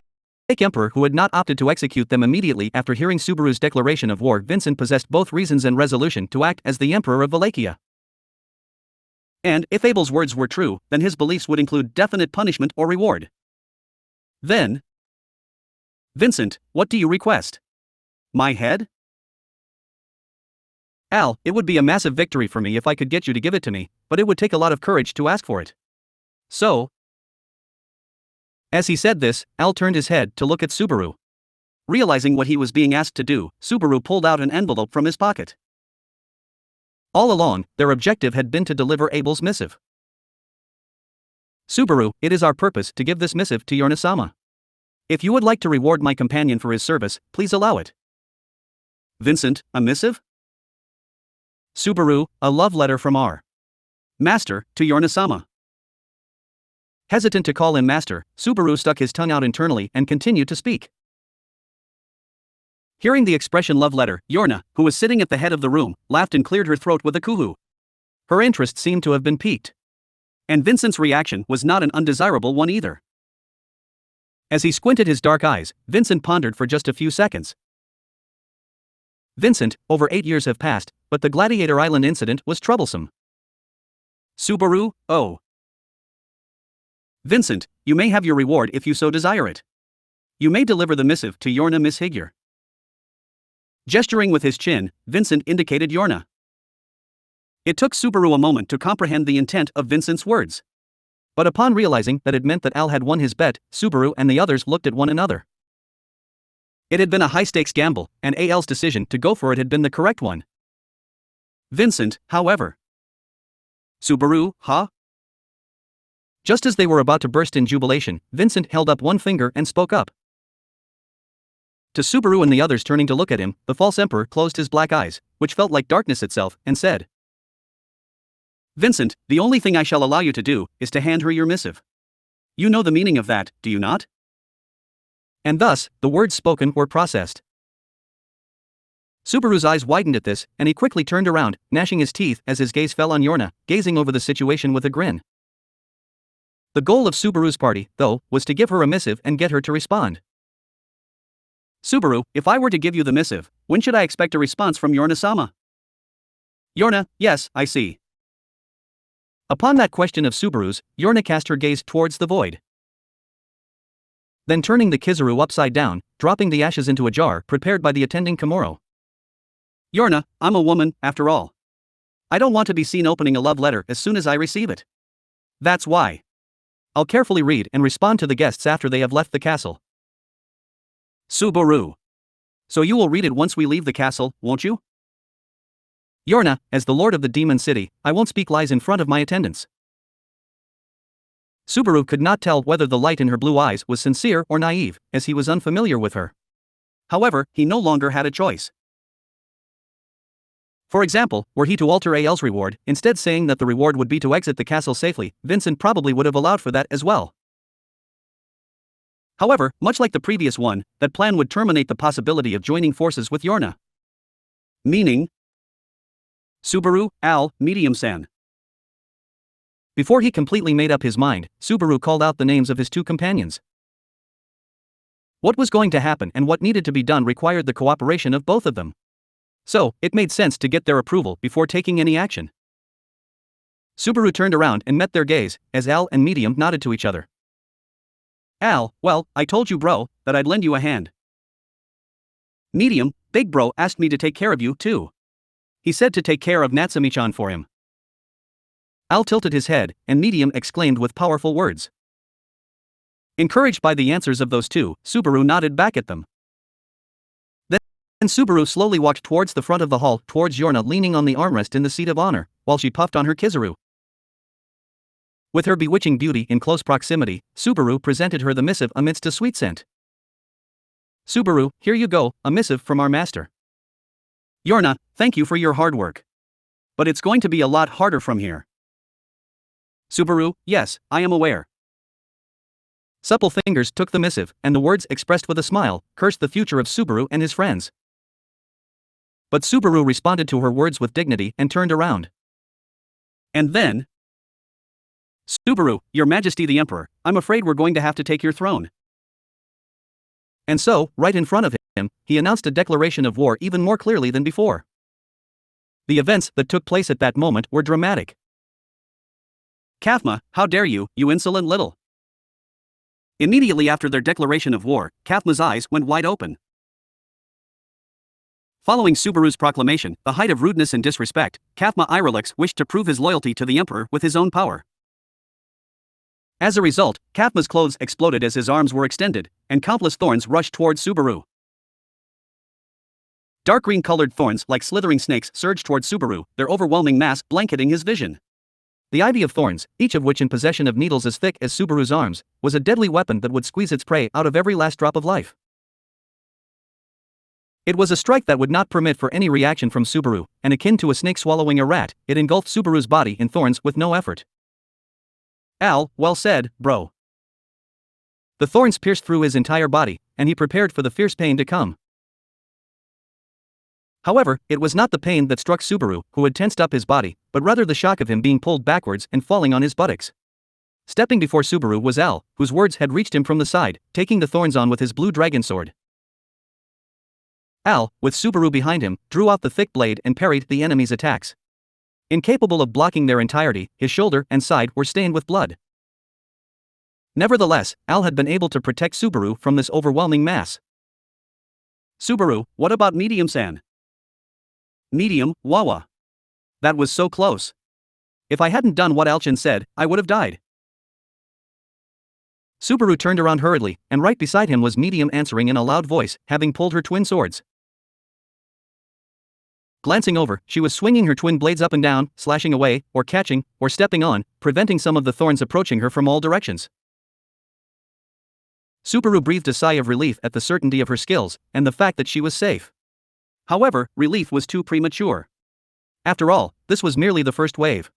fake emperor who had not opted to execute them immediately after hearing Subaru's declaration of war, Vincent possessed both reasons and resolution to act as the emperor of Wallachia. And, if Abel's words were true, then his beliefs would include definite punishment or reward. Then, Vincent, what do you request? My head? Al, it would be a massive victory for me if I could get you to give it to me, but it would take a lot of courage to ask for it. So. As he said this, Al turned his head to look at Subaru. Realizing what he was being asked to do, Subaru pulled out an envelope from his pocket. All along, their objective had been to deliver Abel's missive. Subaru, it is our purpose to give this missive to Yorna-sama. If you would like to reward my companion for his service, please allow it. Vincent, a missive? Subaru, a love letter from our master to Yorna-sama. Hesitant to call him master, Subaru stuck his tongue out internally and continued to speak. Hearing the expression love letter, Yorna, who was sitting at the head of the room, laughed and cleared her throat with a coo-hoo. Her interest seemed to have been piqued. And Vincent's reaction was not an undesirable one either. As he squinted his dark eyes, Vincent pondered for just a few seconds. Vincent, over 8 years have passed, but the Gladiator Island incident was troublesome. Subaru, oh. Vincent, you may have your reward if you so desire it. You may deliver the missive to Yorna Miss Higure. Gesturing with his chin, Vincent indicated Yorna. It took Subaru a moment to comprehend the intent of Vincent's words. But upon realizing that it meant that Al had won his bet, Subaru and the others looked at one another. It had been a high-stakes gamble, and Al's decision to go for it had been the correct one. Vincent, however. Subaru, huh? Just as they were about to burst in jubilation, Vincent held up one finger and spoke up. To Subaru and the others turning to look at him, the false emperor closed his black eyes, which felt like darkness itself, and said, Vincent, the only thing I shall allow you to do is to hand her your missive. You know the meaning of that, do you not? And thus, the words spoken were processed. Subaru's eyes widened at this, and he quickly turned around, gnashing his teeth as his gaze fell on Yorna, gazing over the situation with a grin. The goal of Subaru's party, though, was to give her a missive and get her to respond. Subaru, if I were to give you the missive, when should I expect a response from Yorna-sama? Yorna, yes, I see. Upon that question of Subaru's, Yorna cast her gaze towards the void. Then turning the Kizaru upside down, dropping the ashes into a jar prepared by the attending Komoro. Yorna, I'm a woman, after all. I don't want to be seen opening a love letter as soon as I receive it. That's why. I'll carefully read and respond to the guests after they have left the castle. Subaru. So you will read it once we leave the castle, won't you? Yorna, as the lord of the demon city, I won't speak lies in front of my attendants. Subaru could not tell whether the light in her blue eyes was sincere or naive, as he was unfamiliar with her. However, he no longer had a choice. For example, were he to alter Al's reward, instead saying that the reward would be to exit the castle safely, Vincent probably would have allowed for that as well. However, much like the previous one, that plan would terminate the possibility of joining forces with Yorna. Meaning? Subaru, Al, Medium-san. Before he completely made up his mind, Subaru called out the names of his two companions. What was going to happen and what needed to be done required the cooperation of both of them. So, it made sense to get their approval before taking any action. Subaru turned around and met their gaze, as Al and Medium nodded to each other. Al, well, I told you bro, that I'd lend you a hand. Medium, Big Bro asked me to take care of you, too. He said to take care of Natsumi-chan for him. Al tilted his head, and Medium exclaimed with powerful words. Encouraged by the answers of those two, Subaru nodded back at them. Then Subaru slowly walked towards the front of the hall, towards Yorna leaning on the armrest in the seat of honor, while she puffed on her kizaru. With her bewitching beauty in close proximity, Subaru presented her the missive amidst a sweet scent. Subaru, here you go, a missive from our master. Yorna, thank you for your hard work. But it's going to be a lot harder from here. Subaru, yes, I am aware. Supple fingers took the missive, and the words expressed with a smile, cursed the future of Subaru and his friends. But Subaru responded to her words with dignity and turned around. And then, Subaru, Your Majesty the Emperor, I'm afraid we're going to have to take your throne. And so, right in front of him, he announced a declaration of war even more clearly than before. The events that took place at that moment were dramatic. Kathma, how dare you, you insolent little! Immediately after their declaration of war, Kathma's eyes went wide open. Following Subaru's proclamation, the height of rudeness and disrespect, Kathma Irelix wished to prove his loyalty to the emperor with his own power. As a result, Kathma's clothes exploded as his arms were extended, and countless thorns rushed towards Subaru. Dark green-colored thorns like slithering snakes surged towards Subaru, their overwhelming mass blanketing his vision. The ivy of thorns, each of which in possession of needles as thick as Subaru's arms, was a deadly weapon that would squeeze its prey out of every last drop of life. It was a strike that would not permit for any reaction from Subaru, and akin to a snake swallowing a rat, it engulfed Subaru's body in thorns with no effort. Al, well said, bro. The thorns pierced through his entire body, and he prepared for the fierce pain to come. However, it was not the pain that struck Subaru, who had tensed up his body, but rather the shock of him being pulled backwards and falling on his buttocks. Stepping before Subaru was Al, whose words had reached him from the side, taking the thorns on with his blue dragon sword. Al, with Subaru behind him, drew out the thick blade and parried the enemy's attacks. Incapable of blocking their entirety, his shoulder and side were stained with blood. Nevertheless, Al had been able to protect Subaru from this overwhelming mass. Subaru, what about Medium-san? Medium, Wawa. That was so close. If I hadn't done what Alchin said, I would have died. Subaru turned around hurriedly, and right beside him was Medium answering in a loud voice, having pulled her twin swords. Glancing over, she was swinging her twin blades up and down, slashing away, or catching, or stepping on, preventing some of the thorns approaching her from all directions. Subaru breathed a sigh of relief at the certainty of her skills, and the fact that she was safe. However, relief was too premature. After all, this was merely the first wave.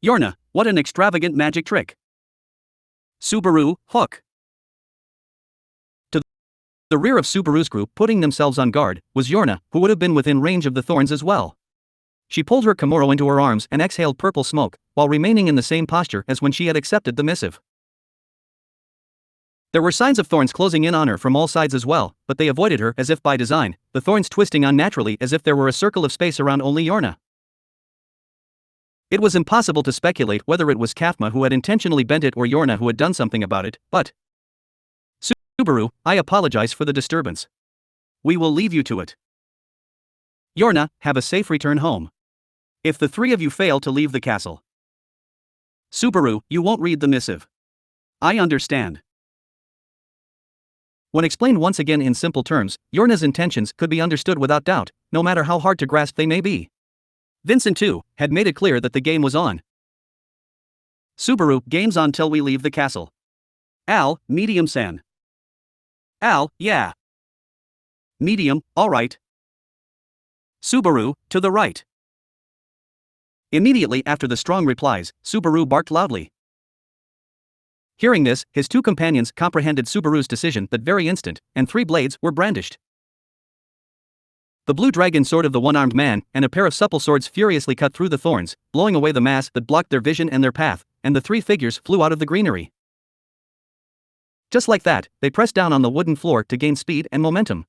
Yorna, what an extravagant magic trick! Subaru, hook! To the rear of Subaru's group, putting themselves on guard, was Yorna, who would have been within range of the thorns as well. She pulled her Kimura into her arms and exhaled purple smoke, while remaining in the same posture as when she had accepted the missive. There were signs of thorns closing in on her from all sides as well, but they avoided her as if by design, the thorns twisting unnaturally as if there were a circle of space around only Yorna. It was impossible to speculate whether it was Kathma who had intentionally bent it or Yorna who had done something about it, but Subaru, I apologize for the disturbance. We will leave you to it. Yorna, have a safe return home. If the three of you fail to leave the castle. Subaru, you won't read the missive. I understand. When explained once again in simple terms, Yorna's intentions could be understood without doubt, no matter how hard to grasp they may be. Vincent, too, had made it clear that the game was on. Subaru, game's on till we leave the castle. Al, Medium-san. Al, yeah. Medium, alright. Subaru, to the right. Immediately after the strong replies, Subaru barked loudly. Hearing this, his two companions comprehended Subaru's decision that very instant, and three blades were brandished. The blue dragon sword of the one-armed man and a pair of supple swords furiously cut through the thorns, blowing away the mass that blocked their vision and their path, and the three figures flew out of the greenery. Just like that, they pressed down on the wooden floor to gain speed and momentum.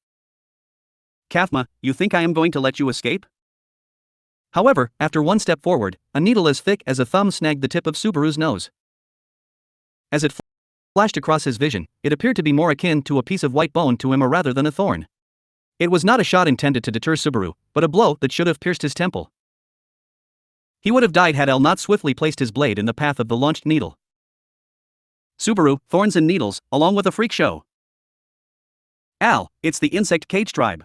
Kathma, you think I am going to let you escape? However, after one step forward, a needle as thick as a thumb snagged the tip of Subaru's nose. As it flashed across his vision, it appeared to be more akin to a piece of white bone to him rather than a thorn. It was not a shot intended to deter Subaru, but a blow that should have pierced his temple. He would have died had Al not swiftly placed his blade in the path of the launched needle. Subaru, thorns and needles, along with a freak show. Al, it's the insect cage tribe.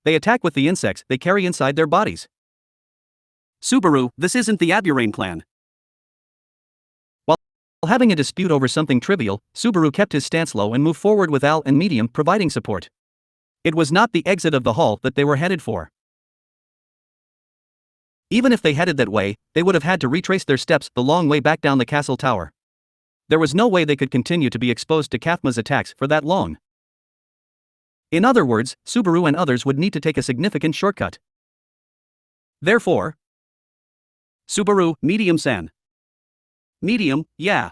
They attack with the insects they carry inside their bodies. Subaru, this isn't the Aburain clan. While having a dispute over something trivial, Subaru kept his stance low and moved forward with Al and Medium providing support. It was not the exit of the hall that they were headed for. Even if they headed that way, they would have had to retrace their steps the long way back down the castle tower. There was no way they could continue to be exposed to Kathma's attacks for that long. In other words, Subaru and others would need to take a significant shortcut. Therefore, Subaru, Medium-san. Medium, yeah.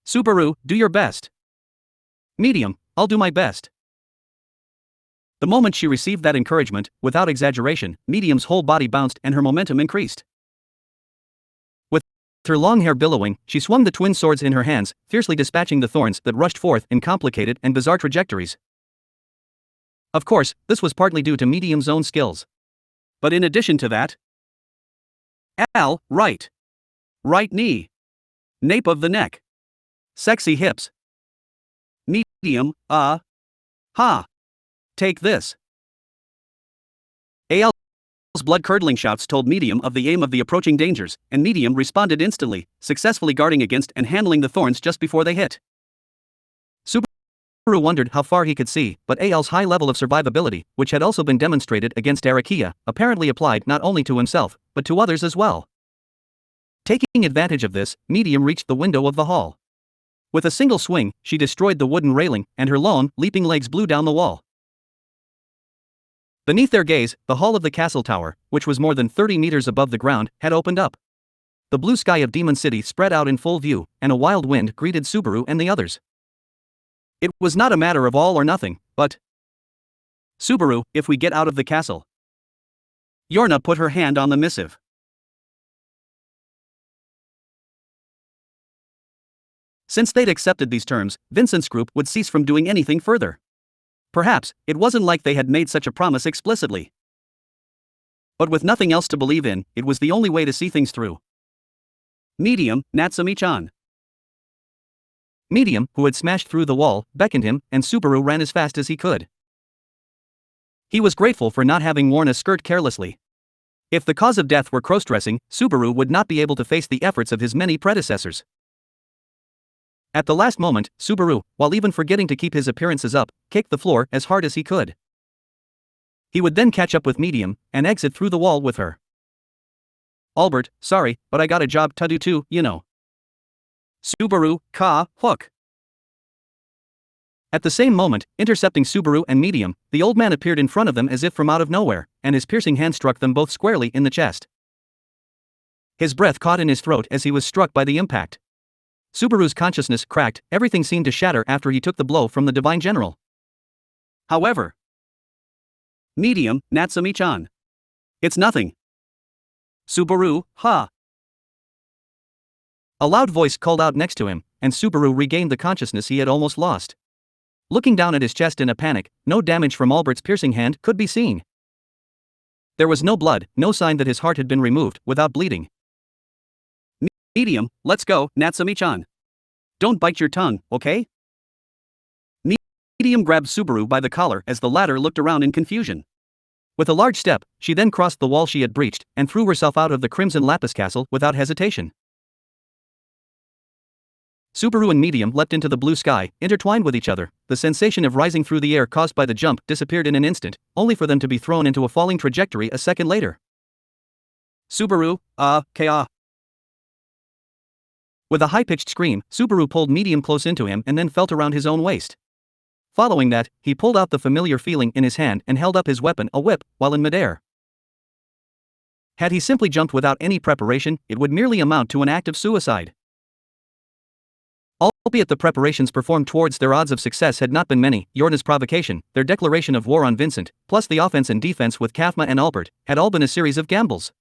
Subaru, do your best. Medium, I'll do my best. The moment she received that encouragement, without exaggeration, Medium's whole body bounced and her momentum increased. With her long hair billowing, she swung the twin swords in her hands, fiercely dispatching the thorns that rushed forth in complicated and bizarre trajectories. Of course, this was partly due to Medium's own skills. But in addition to that, Al, right. Right knee. Nape of the neck. Sexy hips. Medium, ha. Take this. Al's blood-curdling shouts told Medium of the aim of the approaching dangers, and Medium responded instantly, successfully guarding against and handling the thorns just before they hit. Subaru wondered how far he could see, but Al's high level of survivability, which had also been demonstrated against Arakia, apparently applied not only to himself, but to others as well. Taking advantage of this, Medium reached the window of the hall. With a single swing, she destroyed the wooden railing, and her long, leaping legs blew down the wall. Beneath their gaze, the hall of the castle tower, which was more than 30 meters above the ground, had opened up. The blue sky of Demon City spread out in full view, and a wild wind greeted Subaru and the others. It was not a matter of all or nothing, but Subaru, if we get out of the castle. Yorna put her hand on the missive. Since they'd accepted these terms, Vincent's group would cease from doing anything further. Perhaps, it wasn't like they had made such a promise explicitly. But with nothing else to believe in, it was the only way to see things through. Medium, Natsumi-chan. Medium, who had smashed through the wall, beckoned him, and Subaru ran as fast as he could. He was grateful for not having worn a skirt carelessly. If the cause of death were cross-dressing, Subaru would not be able to face the efforts of his many predecessors. At the last moment, Subaru, while even forgetting to keep his appearances up, kicked the floor as hard as he could. He would then catch up with Medium, and exit through the wall with her. Albert, sorry, but I got a job to do too, you know. Subaru, hook. At the same moment, intercepting Subaru and Medium, the old man appeared in front of them as if from out of nowhere, and his piercing hand struck them both squarely in the chest. His breath caught in his throat as he was struck by the impact. Subaru's consciousness cracked, everything seemed to shatter after he took the blow from the Divine General. However, Medium, Natsumi-chan. It's nothing. Subaru, ha. A loud voice called out next to him, and Subaru regained the consciousness he had almost lost. Looking down at his chest in a panic, no damage from Albert's piercing hand could be seen. There was no blood, no sign that his heart had been removed without bleeding. Medium, let's go, Natsumi-chan. Don't bite your tongue, okay? Medium grabbed Subaru by the collar as the latter looked around in confusion. With a large step, she then crossed the wall she had breached and threw herself out of the Crimson Lapis castle without hesitation. Subaru and Medium leapt into the blue sky, intertwined with each other. The sensation of rising through the air caused by the jump disappeared in an instant, only for them to be thrown into a falling trajectory a second later. Subaru, K-ah. With a high-pitched scream, Subaru pulled Medium close into him and then felt around his own waist. Following that, he pulled out the familiar feeling in his hand and held up his weapon, a whip, while in midair. Had he simply jumped without any preparation, it would merely amount to an act of suicide. Albeit the preparations performed towards their odds of success had not been many, Yorna's provocation, their declaration of war on Vincent, plus the offense and defense with Kathma and Albert, had all been a series of gambles.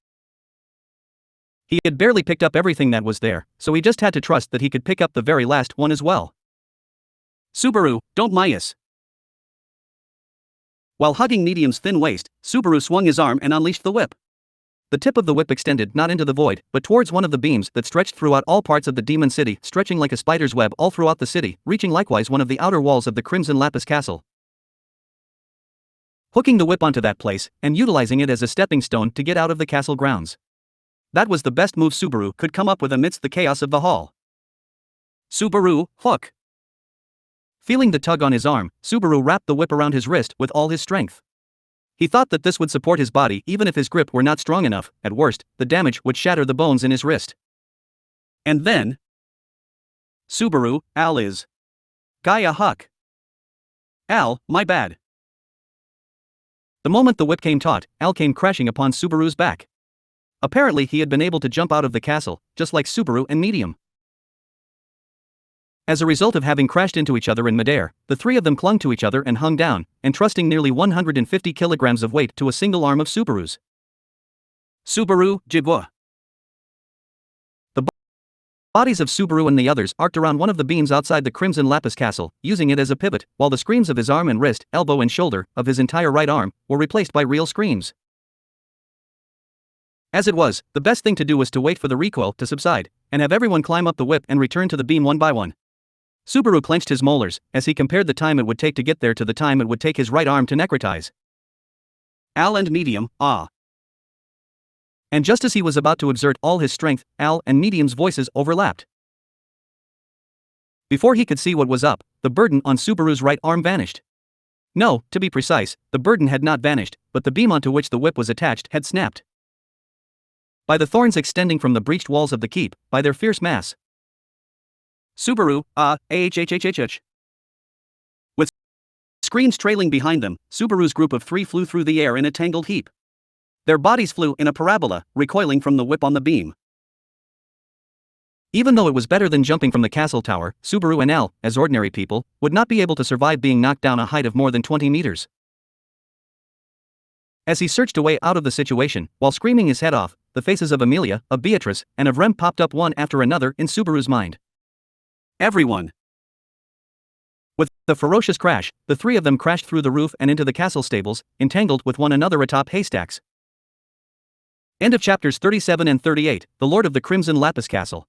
He had barely picked up everything that was there, so he just had to trust that he could pick up the very last one as well. Subaru, don't mind us. While hugging Medium's thin waist, Subaru swung his arm and unleashed the whip. The tip of the whip extended not into the void, but towards one of the beams that stretched throughout all parts of the demon city, stretching like a spider's web all throughout the city, reaching likewise one of the outer walls of the Crimson Lapis castle. Hooking the whip onto that place, and utilizing it as a stepping stone to get out of the castle grounds. That was the best move Subaru could come up with amidst the chaos of the hall. Subaru, hook! Feeling the tug on his arm, Subaru wrapped the whip around his wrist with all his strength. He thought that this would support his body even if his grip were not strong enough. At worst, the damage would shatter the bones in his wrist. And then... Subaru, Al is... Gaia Huck. Al, my bad. The moment the whip came taut, Al came crashing upon Subaru's back. Apparently he had been able to jump out of the castle, just like Subaru and Medium. As a result of having crashed into each other in midair, the three of them clung to each other and hung down, entrusting nearly 150 kilograms of weight to a single arm of Subaru's. Subaru, Jibwa. The bodies of Subaru and the others arced around one of the beams outside the Crimson Lapis castle, using it as a pivot, while the screams of his arm and wrist, elbow and shoulder, of his entire right arm, were replaced by real screams. As it was, the best thing to do was to wait for the recoil to subside, and have everyone climb up the whip and return to the beam one by one. Subaru clenched his molars, as he compared the time it would take to get there to the time it would take his right arm to necrotize. Al and Medium, ah. And just as he was about to exert all his strength, Al and Medium's voices overlapped. Before he could see what was up, the burden on Subaru's right arm vanished. No, to be precise, the burden had not vanished, but the beam onto which the whip was attached had snapped. By the thorns extending from the breached walls of the keep, by their fierce mass. Subaru, ahhhhh. With screams trailing behind them, Subaru's group of three flew through the air in a tangled heap. Their bodies flew in a parabola, recoiling from the whip on the beam. Even though it was better than jumping from the castle tower, Subaru and Al, as ordinary people, would not be able to survive being knocked down a height of more than 20 meters. As he searched a way out of the situation, while screaming his head off, the faces of Amelia, of Beatrice, and of Rem popped up one after another in Subaru's mind. Everyone! With a ferocious crash, the three of them crashed through the roof and into the castle stables, entangled with one another atop haystacks. End of chapters 37 and 38, The Lord of the Crimson Lapis Castle.